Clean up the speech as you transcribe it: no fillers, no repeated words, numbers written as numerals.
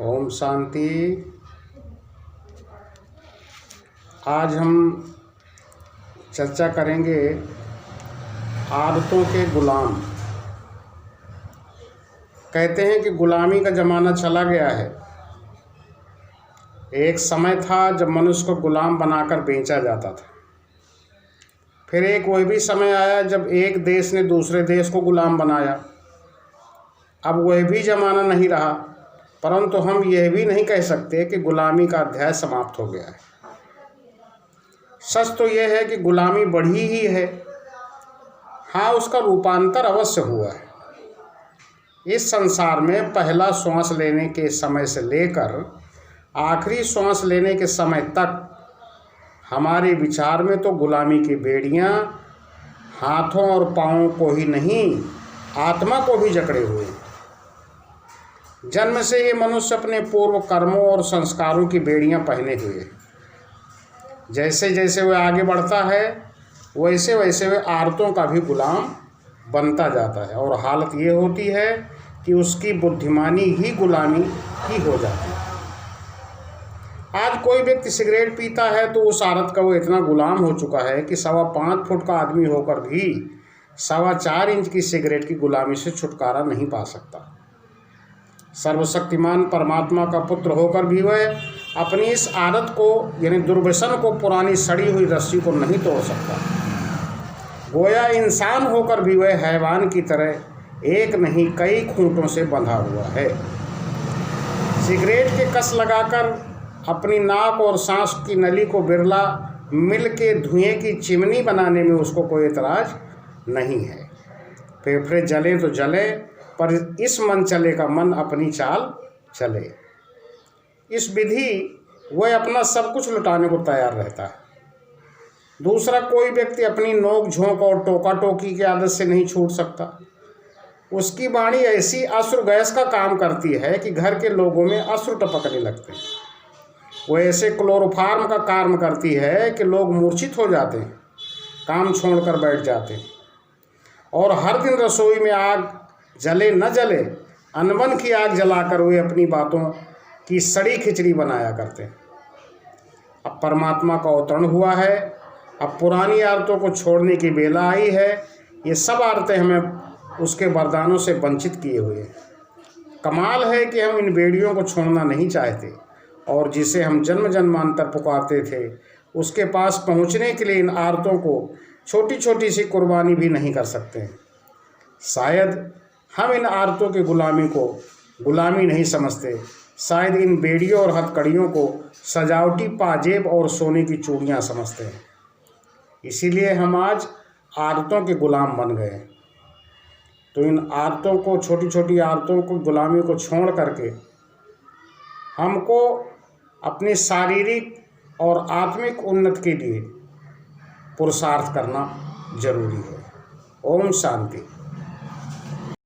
ओम शांति। आज हम चर्चा करेंगे आदतों के गुलाम। कहते हैं कि गुलामी का ज़माना चला गया है। एक समय था जब मनुष्य को गुलाम बनाकर बेचा जाता था। फिर एक वह भी समय आया जब एक देश ने दूसरे देश को गुलाम बनाया। अब वह भी ज़माना नहीं रहा, परंतु हम यह भी नहीं कह सकते कि गुलामी का अध्याय समाप्त हो गया है। सच तो यह है कि गुलामी बढ़ी ही है। हाँ, उसका रूपांतर अवश्य हुआ है। इस संसार में पहला श्वास लेने के समय से लेकर आखिरी श्वास लेने के समय तक हमारे विचार में तो गुलामी की बेड़ियां हाथों और पाँवों को ही नहीं, आत्मा को भी जकड़े हुए हैं। जन्म से ये मनुष्य अपने पूर्व कर्मों और संस्कारों की बेड़ियां पहने हुए हैं। जैसे जैसे वह आगे बढ़ता है वैसे वैसे वह आदतों का भी गुलाम बनता जाता है, और हालत ये होती है कि उसकी बुद्धिमानी ही गुलामी की हो जाती है। आज कोई व्यक्ति सिगरेट पीता है तो उस आदत का वो इतना गुलाम हो चुका है कि 5.25 फुट का आदमी होकर भी 4.25 इंच की सिगरेट की गुलामी से छुटकारा नहीं पा सकता। सर्वशक्तिमान परमात्मा का पुत्र होकर भी वह अपनी इस आदत को यानी दुर्व्यसन को, पुरानी सड़ी हुई रस्सी को नहीं तोड़ सकता। गोया इंसान होकर भी वह हैवान की तरह एक नहीं कई खूंटों से बंधा हुआ है। सिगरेट के कस लगाकर अपनी नाक और सांस की नली को बिरला मिल के धुएं की चिमनी बनाने में उसको कोई एतराज नहीं है। फेफड़े जले तो जले, पर इस मन चले का मन अपनी चाल चले। इस विधि वह अपना सब कुछ लुटाने को तैयार रहता है। दूसरा कोई व्यक्ति अपनी नोक झोंक और टोका टोकी की आदत से नहीं छूट सकता। उसकी वाणी ऐसी अश्रु गैस का काम करती है कि घर के लोगों में अश्रु टपकने लगते हैं। वो ऐसे क्लोरोफार्म का काम करती है कि लोग मूर्छित हो जाते हैं, काम छोड़कर बैठ जाते हैं। और हर दिन रसोई में आग जले न जले, अनबन की आग जलाकर वे अपनी बातों की सड़ी खिचड़ी बनाया करते हैं। अब परमात्मा का अवतरण हुआ है। अब पुरानी आदतों को छोड़ने की बेला आई है। ये सब आदतें हमें उसके वरदानों से वंचित किए हुए हैं। कमाल है कि हम इन बेड़ियों को छोड़ना नहीं चाहते, और जिसे हम जन्म जन्मांतर पुकारते थे उसके पास पहुंचने के लिए इन आदतों को छोटी छोटी सी कुर्बानी भी नहीं कर सकते हैं। शायद हम इन आदतों की गुलामी को गुलामी नहीं समझते। शायद इन बेड़ियों और हथकड़ियों को सजावटी पाजेब और सोने की चूड़ियाँ समझते हैं। इसीलिए हम आज आदतों के गुलाम बन गए। तो इन आदतों को, छोटी छोटी आदतों को, गुलामी को छोड़ करके हमको अपनी शारीरिक और आत्मिक उन्नति के लिए पुरुषार्थ करना जरूरी है। ओम शांति।